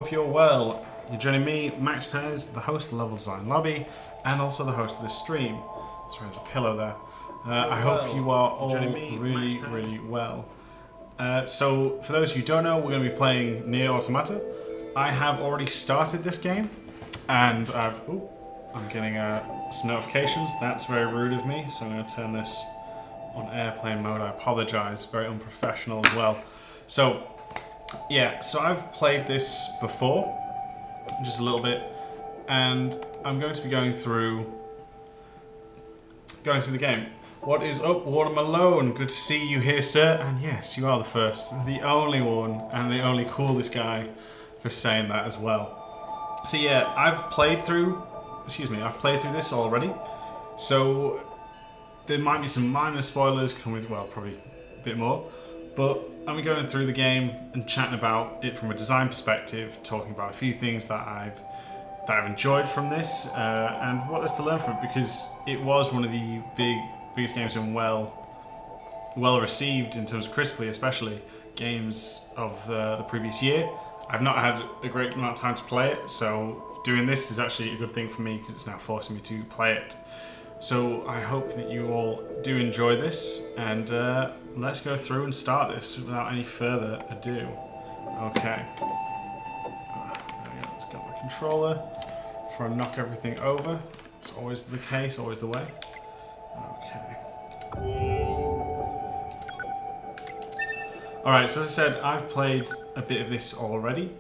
Hope you're well. You're joining me, Max Perez, the host of the LevelDesignLobby, and also the host of this stream. Sorry, there's a pillow there. I hope you are all really well. So, for those who don't know, we're going to be playing Nier Automata. I have already started this game, and I'm getting some notifications. That's very rude of me, so I'm going to turn this on airplane mode. I apologize, very unprofessional as well. So, yeah, so I've played this before, just a little bit, and I'm going to be going through the game. What is up, Water Malone? Good to see you here, sir. And yes, you are the first, the only one, and the only coolest guy for saying that as well. So yeah, I've played through this already. So there might be some minor spoilers coming with, well, probably a bit more, but I'm going through the game and chatting about it from a design perspective, talking about a few things that I've enjoyed from this, and what there's to learn from it, because it was one of the biggest games and well received in terms of critically, especially games of the previous year. I've not had a great amount of time to play it, so doing this is actually a good thing for me because it's now forcing me to play it. So I hope that you all do enjoy this, and let's go through and start this without any further ado. Okay. There we go, let's get my controller before I knock everything over. It's always the case, always the way. Okay. Alright, so as I said, I've played a bit of this already,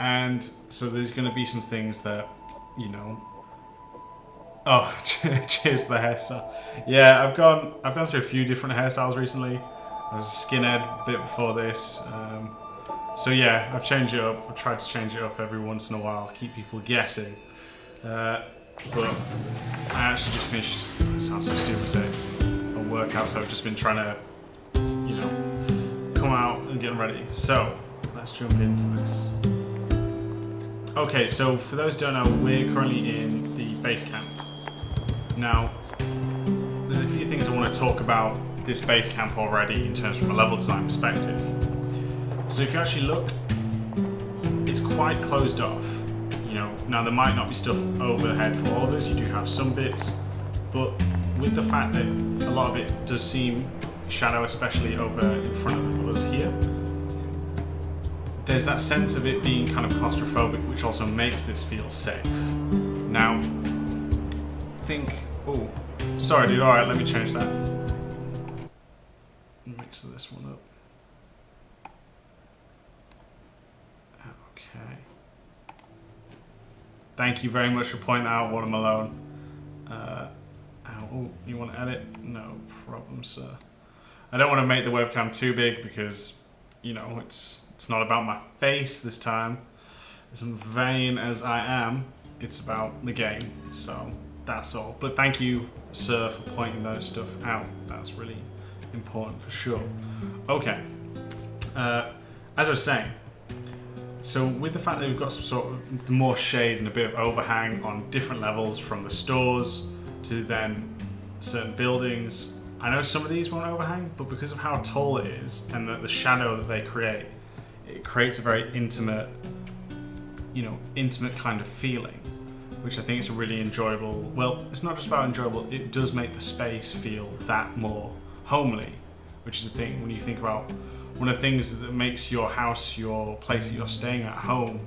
and so there's going to be some things that, you know... Oh, cheers to the hairstyle. Yeah, I've gone through a few different hairstyles recently. I was a skinhead a bit before this. So yeah, I've changed it up. I've tried to change it up every once in a while, keep people guessing. But I actually just finished, it sounds so stupid to say, a workout, so I've just been trying to, you know, come out and get ready. So, let's jump into this. Okay, so for those who don't know, we're currently in the base camp. Now, there's a few things I want to talk about this base camp already in terms from a level design perspective. So if you actually look, it's quite closed off. You know, now there might not be stuff overhead for all of this, you do have some bits, but with the fact that a lot of it does seem shadow, especially over in front of us here, there's that sense of it being kind of claustrophobic, which also makes this feel safe. Now, oh, sorry dude, alright, let me change that. Mix this one up. Okay. Thank you very much for pointing that out, Water Malone. Oh, you want to edit? No problem, sir. I don't want to make the webcam too big because, you know, it's not about my face this time. As vain as I am, it's about the game, so that's all. But thank you, sir, for pointing those stuff out. That's really important for sure. Okay. As I was saying, so with the fact that we've got some sort of more shade and a bit of overhang on different levels, from the stores to then certain buildings, I know some of these won't overhang, but because of how tall it is and the shadow that they create, it creates a very intimate, you know, intimate kind of feeling, which I think is really enjoyable. Well, it's not just about enjoyable, it does make the space feel that more homely, which is the thing when you think about one of the things that makes your house, your place that you're staying at home,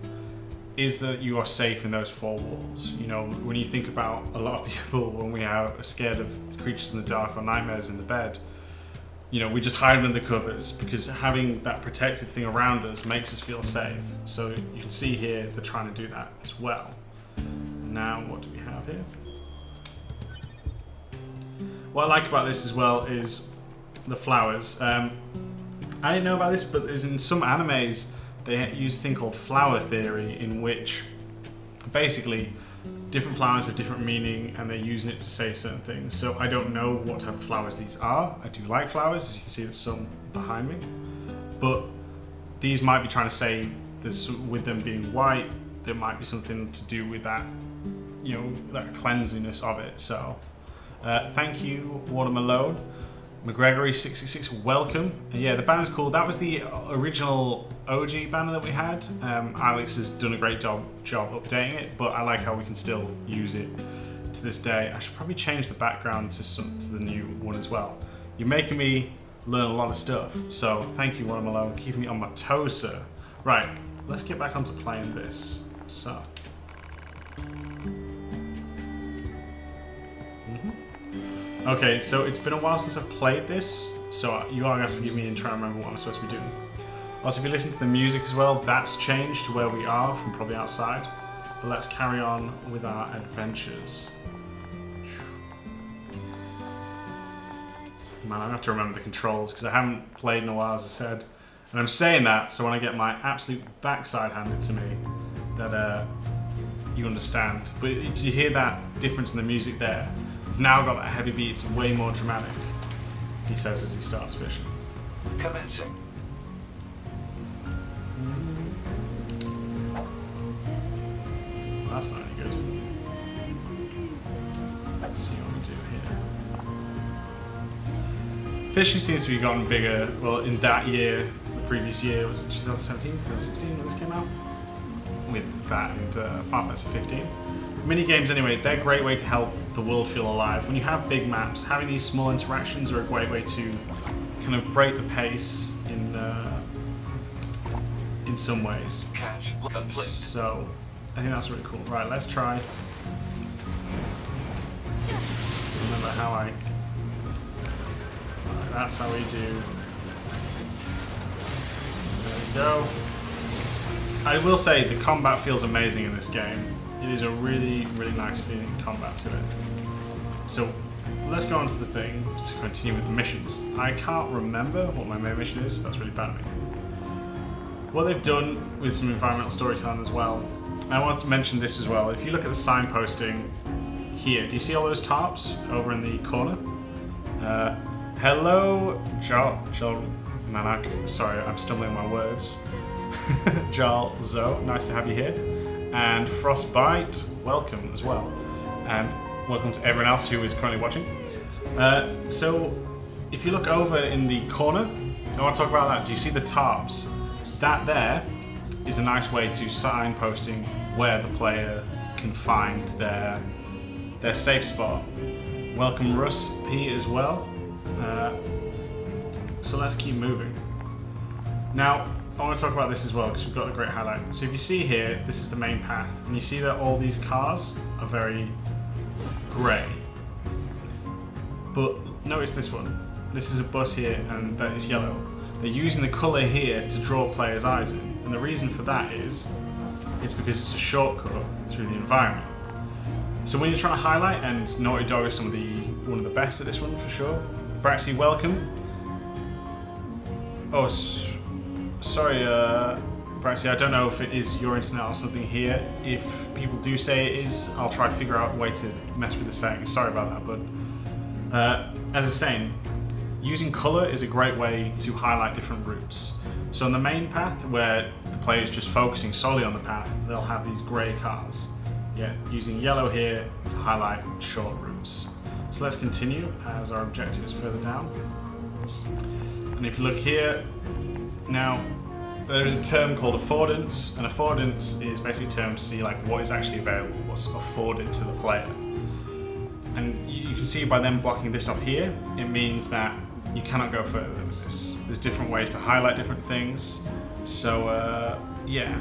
is that you are safe in those four walls. You know, when you think about a lot of people when we are scared of creatures in the dark or nightmares in the bed, you know, we just hide under the covers because having that protective thing around us makes us feel safe. So you can see here they're trying to do that as well. Now, what do we have here? What I like about this as well is the flowers. I didn't know about this, but there's in some animes they use a thing called flower theory, in which basically different flowers have different meaning and they're using it to say certain things. So I don't know what type of flowers these are. I do like flowers, as you can see there's some behind me, but these might be trying to say this, with them being white, there might be something to do with that, you know, that cleansiness of it. So thank you, Water Malone. McGregory666, welcome. Yeah, the banner's cool. That was the original OG banner that we had. Alex has done a great job updating it, but I like how we can still use it to this day. I should probably change the background to the new one as well. You're making me learn a lot of stuff, so thank you, One Malone, keeping me on my toes, sir. Right, let's get back onto playing this. So. Okay, so it's been a while since I've played this, so you are going to have to forgive me and try and remember what I'm supposed to be doing. Also, if you listen to the music as well, that's changed to where we are from probably outside. But let's carry on with our adventures. Man, I'm going to have to remember the controls because I haven't played in a while, as I said. And I'm saying that so when I get my absolute backside handed to me, that you understand. But do you hear that difference in the music there? We've now got that heavy beat, it's way more dramatic, he says as he starts fishing. Commencing. Well, that's not any good. Let's see what we do here. Fishing seems to have gotten bigger, well, in that year, the previous year, was it 2017, 2016 when this came out? With that and Final Fantasy 15. Mini games, anyway, they're a great way to help the world feel alive. When you have big maps, having these small interactions are a great way to kind of break the pace in some ways. So, I think that's really cool. Right, let's try. Remember how I. Right, that's how we do. There we go. I will say the combat feels amazing in this game. It is a really, really nice feeling combat to it. So let's go on to the thing to continue with the missions. I can't remember what my main mission is, that's really bad of me. What they've done with some environmental storytelling as well, I want to mention this as well. If you look at the signposting here, do you see all those tarps over in the corner? Hello, Jal Manak. Sorry, I'm stumbling my words. Jal Zo, nice to have you here. And Frostbite, welcome as well. And welcome to everyone else who is currently watching. So, if you look over in the corner, I want to talk about that. Do you see the tarps? That there is a nice way to signposting where the player can find their safe spot. Welcome Russ P as well. So let's keep moving. Now, I want to talk about this as well because we've got a great highlight. So if you see here, this is the main path, and you see that all these cars are very grey. But notice this one. This is a bus here, and that is yellow. They're using the colour here to draw players' eyes in, and the reason for that is it's because it's a shortcut through the environment. So when you're trying to highlight, and Naughty Dog is one of the best at this one for sure. Braxy, welcome. Oh. Sorry, Braxy, I don't know if it is your internet or something here. If people do say it is, I'll try to figure out a way to mess with the settings. Sorry about that, but as I was saying, using colour is a great way to highlight different routes. So on the main path, where the player is just focusing solely on the path, they'll have these grey cars. Yeah, using yellow here to highlight short routes. So let's continue as our objective is further down. And if you look here, now, there's a term called affordance, and affordance is basically a term to see like what is actually available, what's afforded to the player. And you can see by them blocking this off here, it means that you cannot go further with this. There's different ways to highlight different things. So, yeah.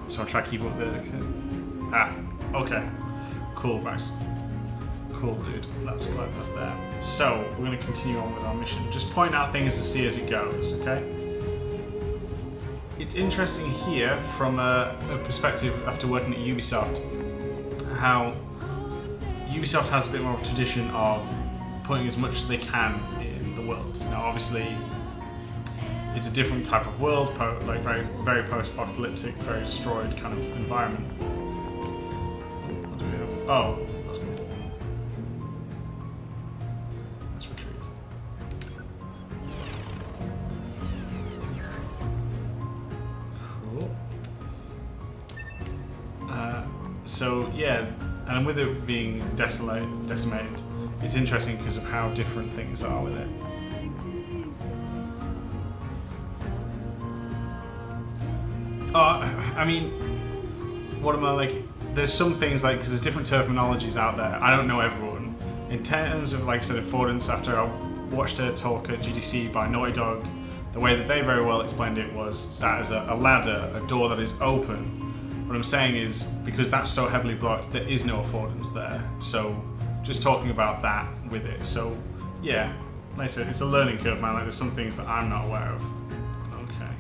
So I'll try to keep up the... okay. Cool, guys. Cool, dude. That's glad that's there. So, we're going to continue on with our mission. Just point out things to see as it goes, okay? It's interesting here, from a perspective after working at Ubisoft, how Ubisoft has a bit more of a tradition of putting as much as they can in the world. Now, obviously, it's a different type of world, like very, very post-apocalyptic, very destroyed kind of environment. What do we have? Oh, that's good. Let's retrieve. Cool. So yeah, and with it being decimated, it's interesting because of how different things are with it. I mean, what am I like? There's some things like, because there's different terminologies out there. I don't know everyone. In terms of, like I said, affordance, after I watched a talk at GDC by Naughty Dog, the way that they very well explained it was that as a ladder, a door that is open. What I'm saying is, because that's so heavily blocked, there is no affordance there. So, just talking about that with it. So, yeah, like I said, it's a learning curve, man. Like, there's some things that I'm not aware of. Okay.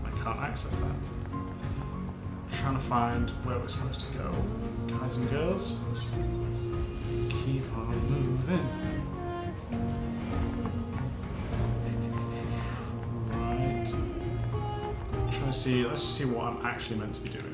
I can't access that. I'm trying to find where we're supposed to go. Guys and girls, keep on moving. Right. I'm trying to see, let's just see what I'm actually meant to be doing.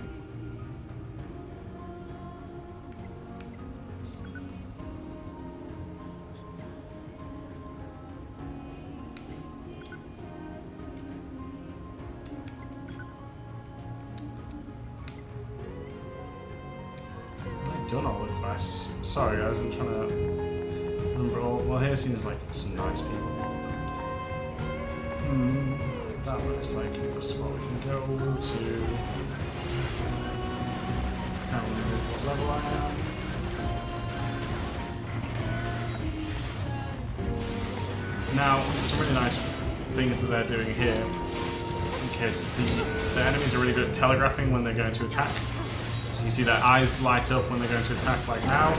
Done all the quests. Sorry guys, I'm trying to remember all. Well, here seems like some nice people. That looks like a spot we can go to. Can't remember what level I am. Now, some really nice things that they're doing here, in case the enemies are really good at telegraphing when they're going to attack. You see their eyes light up when they're going to attack, like now.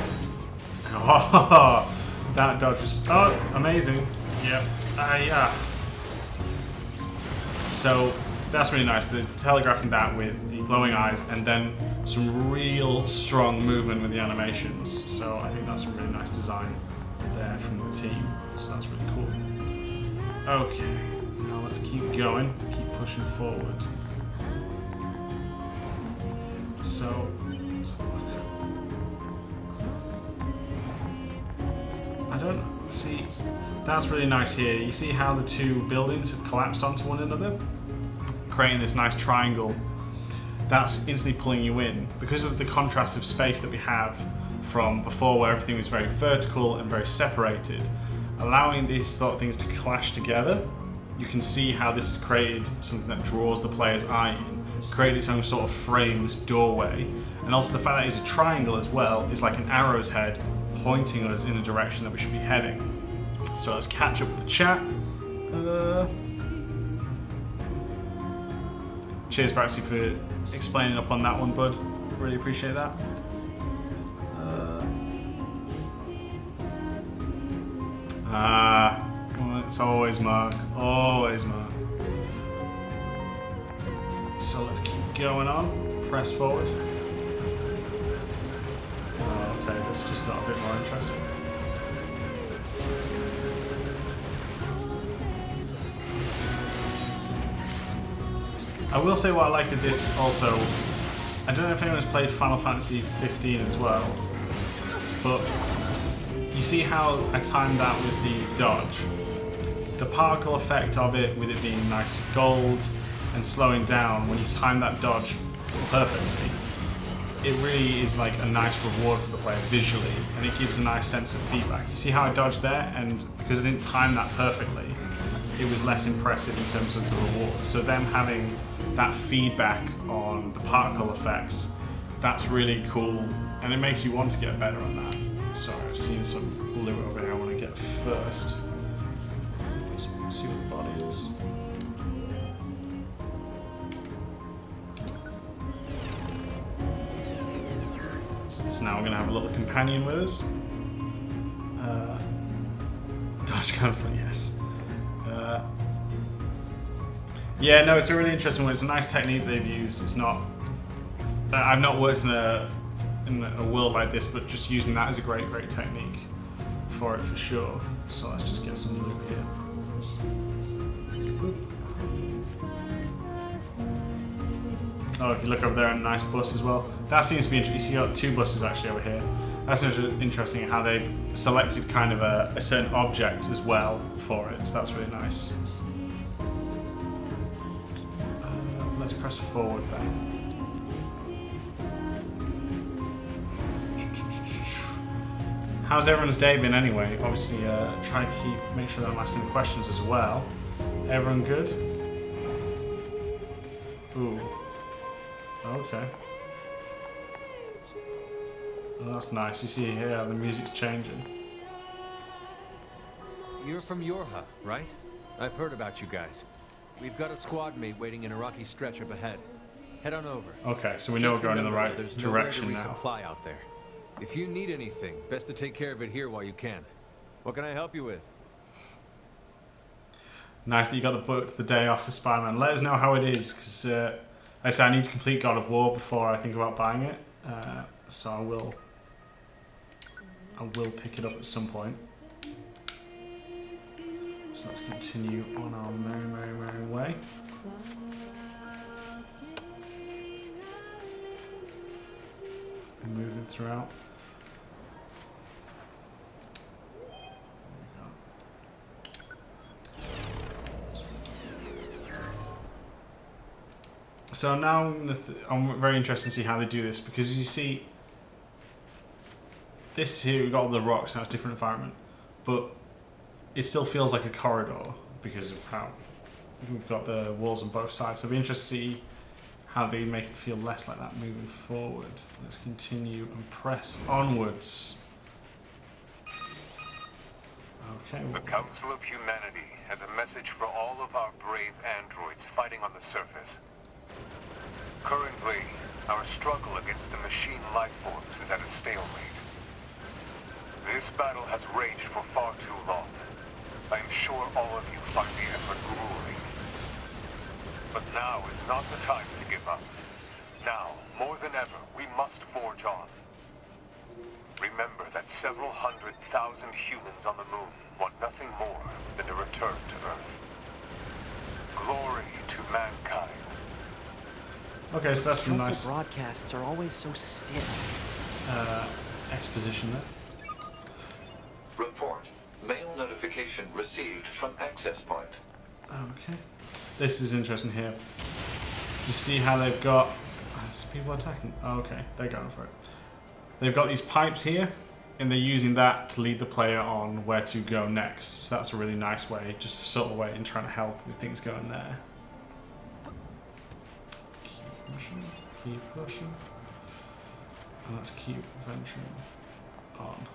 Oh, that dodge was amazing. Yep. Yeah. So that's really nice. They're telegraphing that with the glowing eyes, and then some real strong movement with the animations. So I think that's some really nice design there from the team. So that's really cool. Okay. Now let's keep going. Keep pushing forward. So, let's have a look. I don't see. That's really nice here. You see how the two buildings have collapsed onto one another, creating this nice triangle. That's instantly pulling you in because of the contrast of space that we have from before, where everything was very vertical and very separated. Allowing these sort of things to clash together, you can see how this has created something that draws the player's eye in. Create its own sort of frame, this doorway, and also the fact that it's a triangle as well is like an arrow's head pointing us in the direction that we should be heading. So let's catch up with the chat. Cheers, Braxy, for explaining up on that one, bud. Really appreciate that. It's always Mark. Always Mark. So let's keep going on. Press forward. Oh, okay, this just got a bit more interesting. I will say what I like with this also. I don't know if anyone's played Final Fantasy 15 as well, but you see how I timed that with the dodge. The particle effect of it, with it being nice gold and slowing down when you time that dodge perfectly, it really is like a nice reward for the player visually, and it gives a nice sense of feedback. You see how I dodged there, and because I didn't time that perfectly, it was less impressive in terms of the reward. So them having that feedback on the particle effects, that's really cool, and it makes you want to get better on that. Sorry, I've seen some loot over here I want to get first. Let's see what the body is. So now we're going to have a little companion with us. Dodge counselor, yes. Yeah, no, it's a really interesting one. It's a nice technique they've used. It's not. I've not worked in a world like this, but just using that is a great technique for it for sure. So let's just get some loot here. Oh, if you look over there, a nice bus as well. That seems to be interesting. You see, got two buses actually over here. That's interesting how they've selected kind of a certain object as well for it. So that's really nice. Let's press forward then. How's everyone's day been anyway? Obviously, try to make sure that I'm asking questions as well. Everyone good? Ooh. Okay. Oh, that's nice. You see here, the music's changing. You're from Yorha, right? I've heard about you guys. We've got a squad mate waiting in a rocky stretch up ahead. Head on over. Okay, so we know we're going in the right direction now. There's resupply out there. If you need anything, best to take care of it here while you can. What can I help you with? Nice that you got the day off for Spider-Man. Let us know how it is, because like I said, I need to complete God of War before I think about buying it. So I will pick it up at some point. So let's continue on our merry way. Moving throughout. So now I'm very interested to see how they do this, because you see, this here we've got all the rocks, now it's a different environment, but it still feels like a corridor because of how we've got the walls on both sides. So it'll be interesting to see how they make it feel less like that moving forward. Let's continue and press onwards. Okay. The Council of Humanity has a message for all of our brave androids fighting on the surface. Currently, our struggle against the machine life forms is at a stalemate. This battle has raged for far too long. I am sure all of you find the effort grueling. But now is not the time to give up. Now, more than ever, we must forge on. Remember that several 100,000 humans on the moon want nothing more than a return to Earth. Glory to mankind. Okay, so that's some nice broadcasts are always so stiff. exposition there. Report. Mail notification received from access point. Okay. This is interesting here. You see how they've got... Is people attacking? Oh, okay, they're going for it. They've got these pipes here, and they're using that to lead the player on where to go next. So that's a really nice way, just a subtle way in trying to help with things going there. Keep pushing, keep pushing. And let's keep venturing on.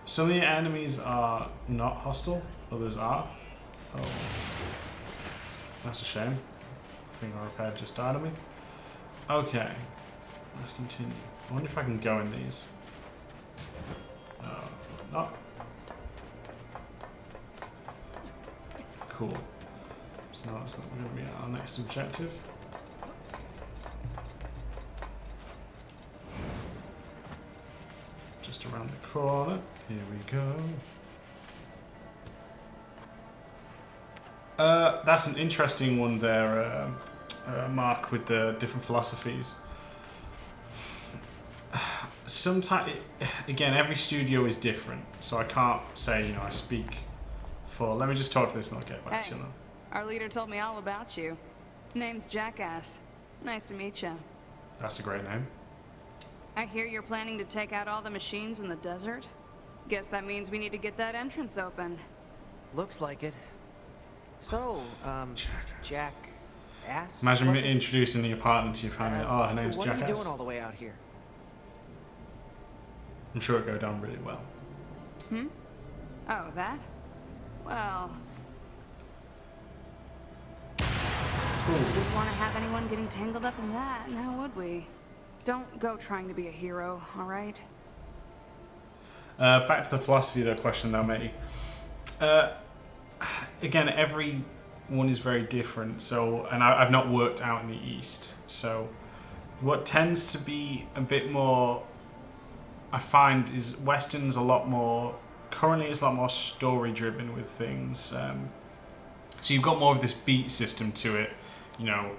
Some of the enemies are not hostile, others are. Oh, that's a shame. I think our repair just died on me. Okay, let's continue. I wonder if I can go in these. No. Cool. So now that's going to be our next objective. Just around the corner. Here we go. That's an interesting one there, Mark, with the different philosophies. Sometimes, again, every studio is different, so I can't say, you know, I speak for... Let me just talk to this and I'll get back to you. Our leader told me all about you. Name's Jackass. Nice to meet you. That's a great name. I hear you're planning to take out all the machines in the desert. Guess that means we need to get that entrance open. Looks like it. So, Jackass? Imagine introducing the apartment to your family. Oh, her name's Jackass. What are you doing all the way out here? I'm sure it'll go down really well. Hmm? Oh, that? Well... Wouldn't want to have anyone getting tangled up in that, now would we? Don't go trying to be a hero, alright? Back to the philosophy of the question though, matey. Again, every one is very different, so, and I've not worked out in the East, so what tends to be a bit more, I find, is Western's a lot more, currently it's a lot more story driven with things, so you've got more of this beat system to it, you know,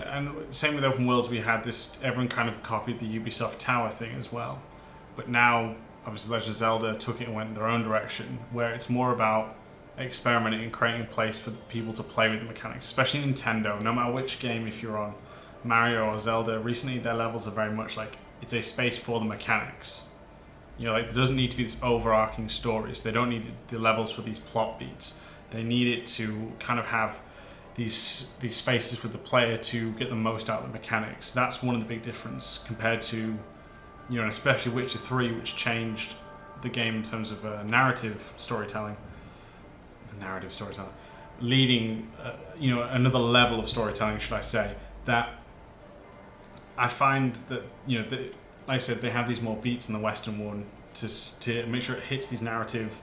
and same with open worlds, we had this, everyone kind of copied the Ubisoft Tower thing as well, but now obviously Legend of Zelda took it and went in their own direction, where it's more about experimenting and creating a place for people to play with the mechanics, especially Nintendo. No matter which game, if you're on Mario or Zelda, recently their levels are very much like it's a space for the mechanics. You know, like there doesn't need to be this overarching story. So they don't need the levels for these plot beats. They need it to kind of have these spaces for the player to get the most out of the mechanics. That's one of the big difference compared to, you know, especially Witcher 3, which changed the game in terms of narrative storytelling, leading, you know, another level of storytelling, should I say, that I find that, you know, like I said, they have these more beats in the Western one to make sure it hits these narrative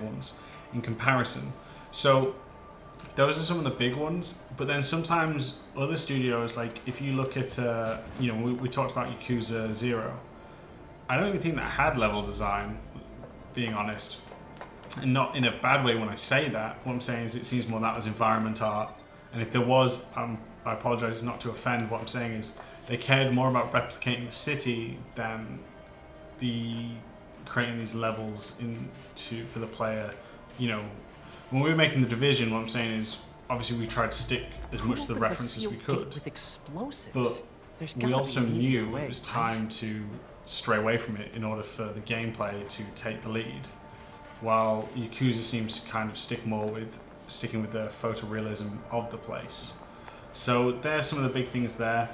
ones in comparison. So those are some of the big ones, but then sometimes other studios, like if you look at, you know, we talked about Yakuza 0. I don't even think that had level design, being honest. And not in a bad way when I say that. What I'm saying is it seems more that was environment art. And if there was, I apologize not to offend, what I'm saying is they cared more about replicating the city than creating these levels for the player. You know, when we were making the Division, what I'm saying is obviously we tried to stick as much to the reference as we could. With explosives. But we also knew it was time to stray away from it in order for the gameplay to take the lead. While Yakuza seems to kind of sticking with the photorealism of the place. So there's some of the big things there.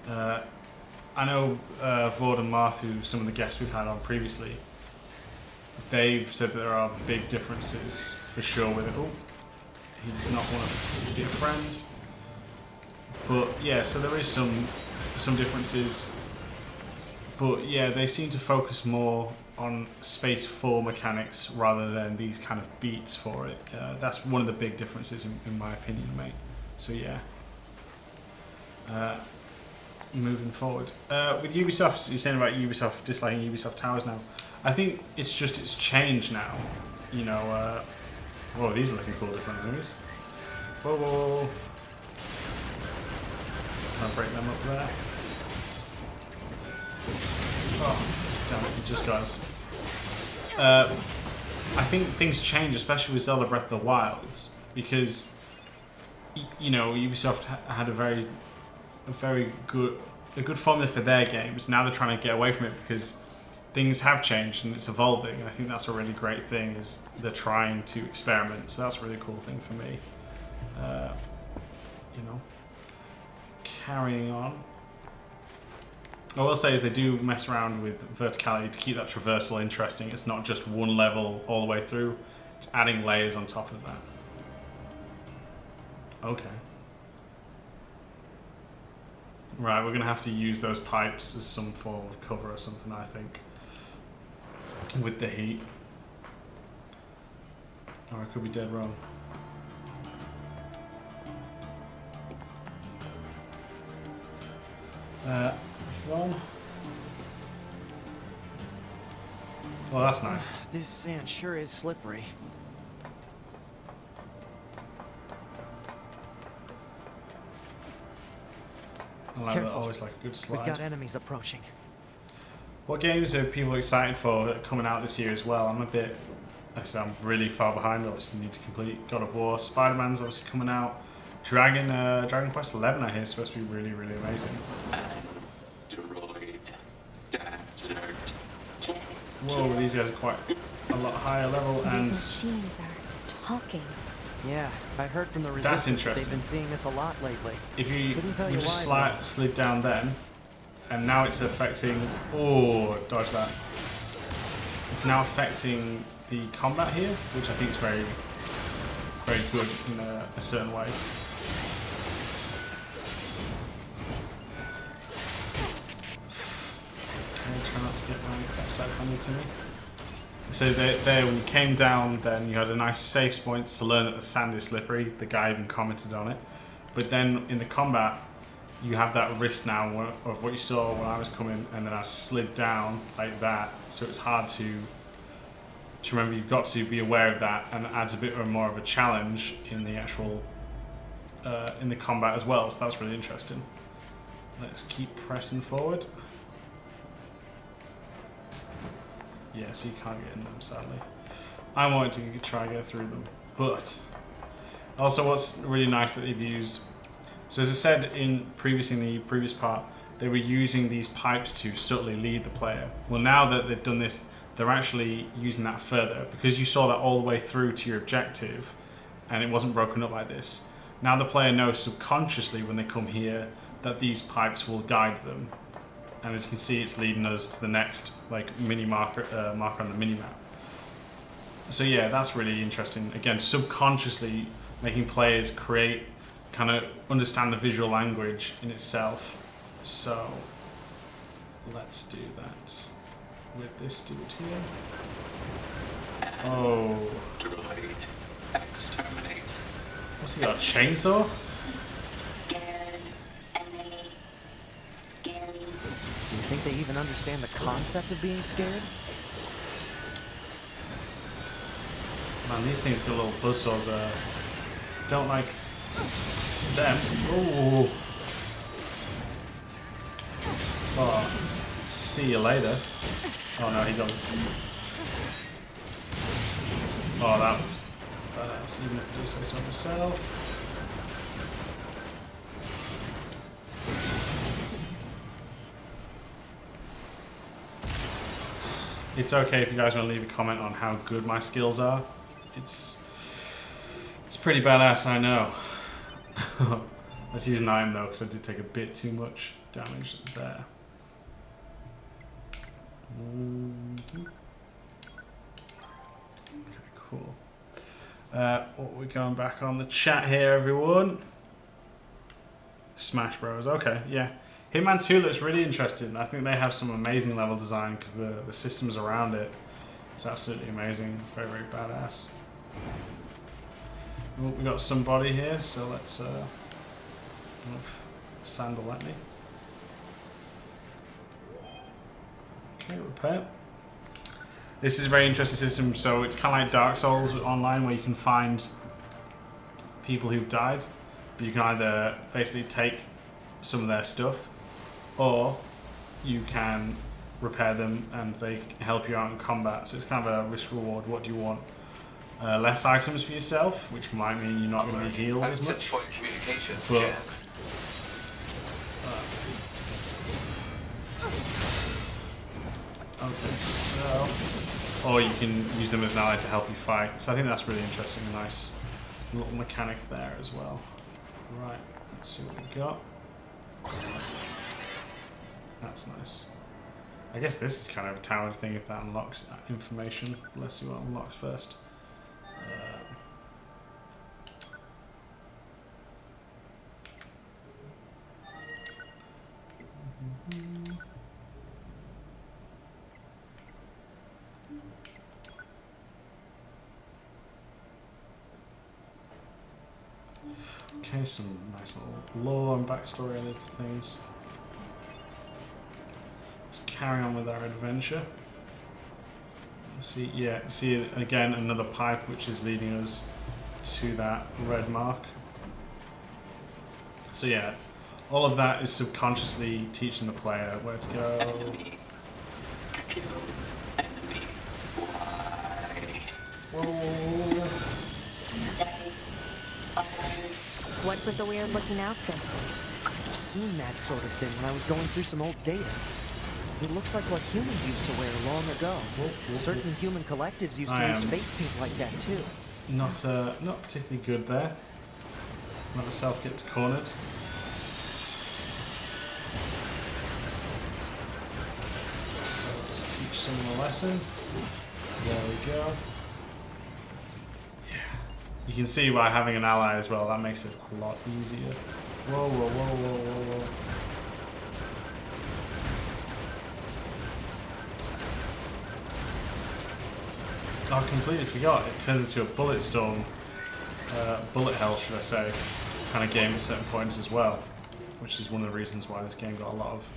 I know Vord and Marthu, some of the guests we've had on previously, they've said that there are big differences for sure with it. Oh, he does not want to be a friend. But yeah, so there is some differences. But yeah, they seem to focus more on space for mechanics rather than these kind of beats for it. That's one of the big differences in my opinion, mate. So yeah. Moving forward. With Ubisoft, you're saying about Ubisoft disliking Ubisoft Towers now. I think it's changed now. You know, whoa, these are looking cool different enemies. Whoa, whoa, whoa. Can't break them up there. Oh, damn it, you just guys. I think things change, especially with Zelda Breath of the Wilds, because, you know, Ubisoft had a very good formula for their games. Now they're trying to get away from it because things have changed and it's evolving. And I think that's a really great thing, is they're trying to experiment. So that's a really cool thing for me. You know, carrying on. What I will say is they do mess around with verticality to keep that traversal interesting. It's not just one level all the way through. It's adding layers on top of that. Okay. Right, we're going to have to use those pipes as some form of cover or something, I think. With the heat. Or I could be dead wrong. Well, that's nice. This sand sure is slippery. I like that, always like a good slide. We've got enemies approaching. What games are people excited for that are coming out this year as well? I'm really far behind. Obviously, need to complete God of War. Spider-Man's obviously coming out. Dragon Quest 11, I hear, is supposed to be really, really amazing. Whoa, these guys are quite a lot higher level, and these machines are talking. Yeah, I heard from the that's Resistance interesting. they've been seeing this a lot lately. If you just why, slid down then, and now it's affecting. Oh, dodge that! It's now affecting the combat here, which I think is very, very good in a certain way. Try not to get my backside handed to me. So there we came down, then you had a nice safe point to learn that the sand is slippery. The guy even commented on it. But then in the combat, you have that risk now of what you saw when I was coming, and then I slid down like that. So it's hard to remember. You've got to be aware of that, and it adds a bit more of a challenge in the actual in the combat as well. So that's really interesting. Let's keep pressing forward. Yeah, so you can't get in them, sadly. I wanted to try and go through them, but also what's really nice that they've used. So as I said in the previous part, they were using these pipes to subtly lead the player. Well, now that they've done this, they're actually using that further, because you saw that all the way through to your objective and it wasn't broken up like this. Now the player knows subconsciously when they come here that these pipes will guide them, and as you can see, it's leading us to the next like mini marker on the mini map. So yeah, that's really interesting. Again, subconsciously making players create, kind of understand the visual language in itself. So let's do that with this dude here. Oh. Exterminate. What's he got? A chainsaw? Scared. Enemy. Scary. Do you think they even understand the concept of being scared? Man, these things got little buzzsaws. Don't like them. Ooh. Oh, see you later. Oh no, he does. Oh, that was badass, even if I do say so myself. It's okay if you guys want to leave a comment on how good my skills are. It's pretty badass, I know. Let's use 9 though, because I did take a bit too much damage there. Okay, cool. We're going back on the chat here, everyone. Smash Bros. Okay, yeah. Hitman 2 looks really interesting. I think they have some amazing level design because the systems around it is absolutely amazing. Very, very badass. Oh, we got somebody here, so let's Sandal let me. Okay, repair. This is a very interesting system, so it's kind of like Dark Souls online where you can find people who've died, but you can either basically take some of their stuff or you can repair them and they help you out in combat, so it's kind of a risk reward. What do you want? Less items for yourself, which might mean you're not going to be healed as much. Point communications But, jammed. okay, so... Or you can use them as an ally to help you fight. So I think that's really interesting. Nice little mechanic there as well. Right, let's see what we got. That's nice. I guess this is kind of a tower thing if that unlocks that information. Let's see what unlocks first. Okay, some nice little lore and backstory added to things. Let's carry on with our adventure. See, yeah, see again another pipe which is leading us to that red mark. So yeah, all of that is subconsciously teaching the player where to go. Enemy. Kill. Enemy. Why? Whoa. Stay. Fire. What's with the weird looking outfits? I've seen that sort of thing when I was going through some old data. It looks like what humans used to wear long ago. Certain human collectives used to use face paint like that too. Not particularly good there. Let myself get cornered. So let's teach someone a lesson. There we go. Yeah. You can see by having an ally as well, that makes it a lot easier. Whoa, whoa, whoa, whoa, whoa, whoa. I completely forgot. It turns into a bullet storm, bullet hell, should I say, kind of game at certain points as well, which is one of the reasons why this game got a lot of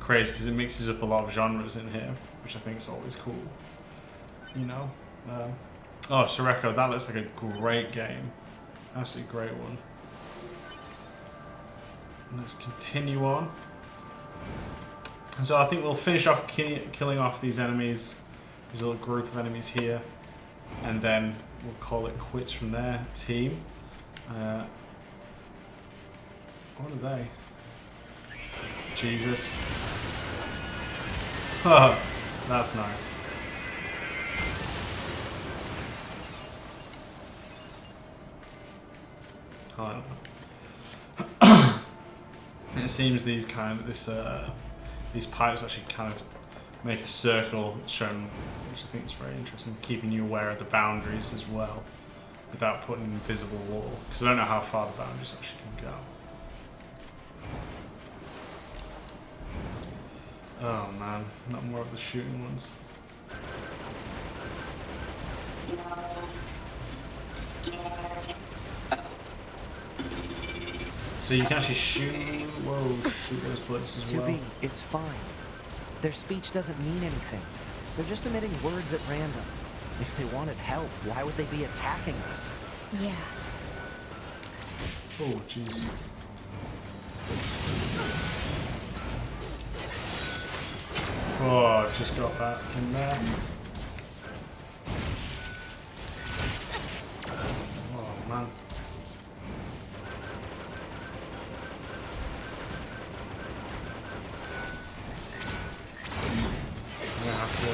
craze, because it mixes up a lot of genres in here, which I think is always cool. You know. Oh, Soreko, that looks like a great game. Absolutely great one. And let's continue on. So I think we'll finish off killing off these enemies, this little group of enemies here, and then we'll call it quits from there. Team. What are they? Jesus. Oh, that's nice. Oh, it seems these pipes actually kind of make a circle, showing, which I think is very interesting, keeping you aware of the boundaries as well, without putting an invisible wall. Because I don't know how far the boundaries actually can go. Oh man, not more of the shooting ones. So you can actually shoot. Whoa, shoot those bullets as well. 2B, it's fine. Their speech doesn't mean anything. They're just emitting words at random. If they wanted help, why would they be attacking us? Yeah. Oh, jeez. Oh, just got that in there. Oh, man. I'm gonna have to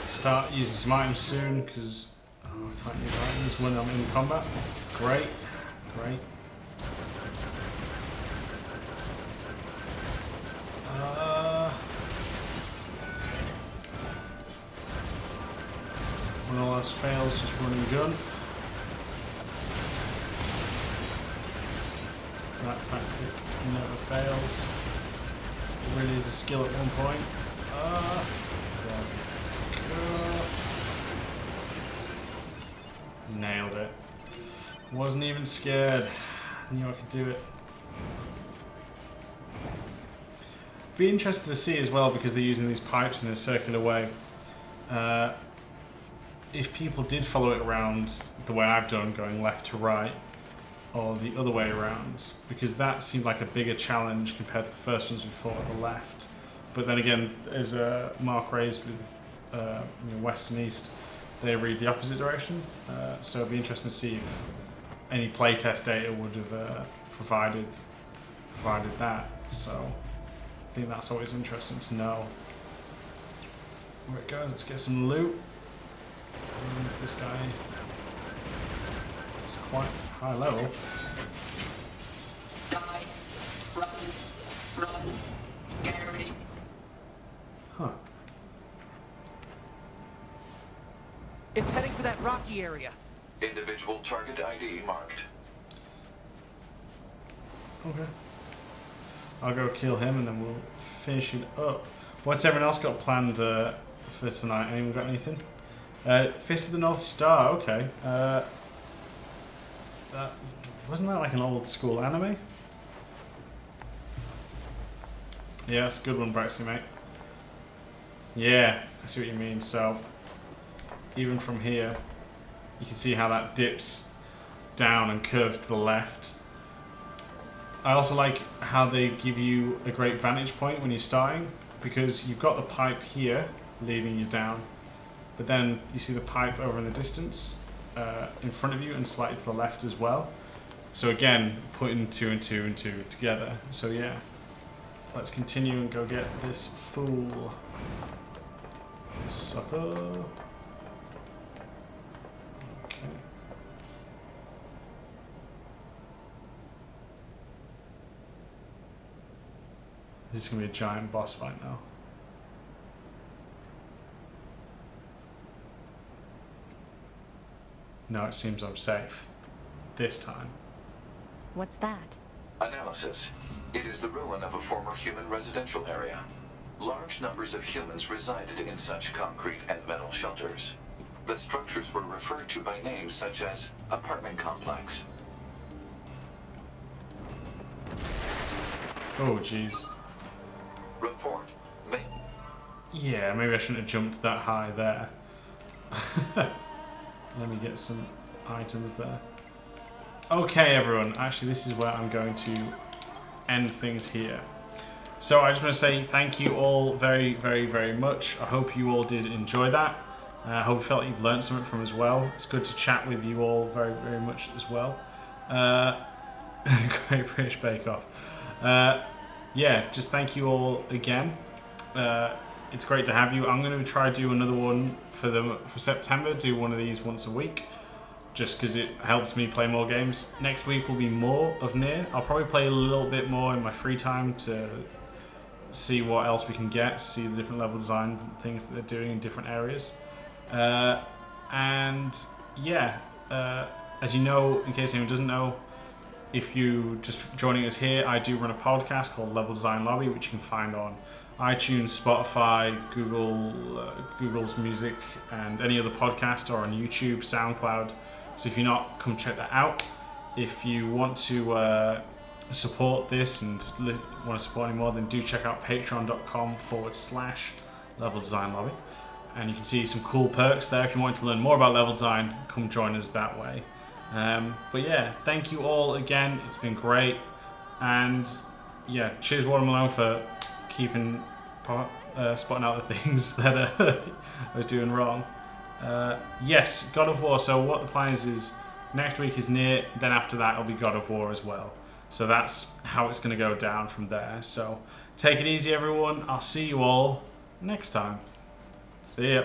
start using some items soon, because I can't use items when I'm in combat. Great, great. When all else fails, just run and gun. That tactic never fails. It really is a skill at one point. There we go. Nailed it. Wasn't even scared. Knew I could do it. Be interesting to see as well, because they're using these pipes in a circular way. If people did follow it around the way I've done, going left to right, or the other way around, because that seemed like a bigger challenge compared to the first ones we fought at the left. But then again, as Mark raised with West and East, they read the opposite direction. So it'd be interesting to see if any playtest data would have provided that. So I think that's always interesting to know. Where it goes, let's get some loot. And this guy is quite high level. Die. Run. Run. Scary. Huh. It's heading for that rocky area. Individual target ID marked. Okay. I'll go kill him and then we'll finish it up. What's everyone else got planned for tonight? Anyone got anything? Fist of the North Star, okay. Wasn't that like an old school anime? Yeah, that's a good one, Braxy, mate. Yeah, I see what you mean. So, even from here, you can see how that dips down and curves to the left. I also like how they give you a great vantage point when you're starting, because you've got the pipe here leading you down, but then you see the pipe over in the distance in front of you and slightly to the left as well. So again, putting two and two together. So yeah, let's continue and go get this fool. Sucker. Okay. This is going to be a giant boss fight now. No, it seems I'm safe. This time. What's that? Analysis. It is the ruin of a former human residential area. Large numbers of humans resided in such concrete and metal shelters. The structures were referred to by names such as apartment complex. Oh, jeez. Report. Yeah, maybe I shouldn't have jumped that high there. Let me get some items there. Okay, everyone. Actually, this is where I'm going to end things here. So I just want to say thank you all very, very, very much. I hope you all did enjoy that. I hope you felt you've learned something from as well. It's good to chat with you all very, very much as well. Great British Bake Off. Yeah, just thank you all again. It's great to have you. I'm going to try to do another one for September. Do one of these once a week, just because it helps me play more games. Next week will be more of Nier. I'll probably play a little bit more in my free time to see what else we can get, see the different level design things that they're doing in different areas. And yeah, as you know, in case anyone doesn't know, if you just joining us here, I do run a podcast called LevelDesignLobby, which you can find on iTunes, Spotify, Google's Music, and any other podcast, or on YouTube, SoundCloud. So if you're not, come check that out. If you want to support this and want to support any more, then do check out patreon.com/LevelDesignLobby. And you can see some cool perks there. If you want to learn more about level design, come join us that way. But yeah, thank you all again. It's been great. And yeah, cheers Watermelon for keeping spotting out the things that I was doing wrong. Yes, God of War. So what the plan is next week is Nier, then after that it'll be God of War as well. So that's how it's going to go down from there. So take it easy, everyone. I'll see you all next time. See ya.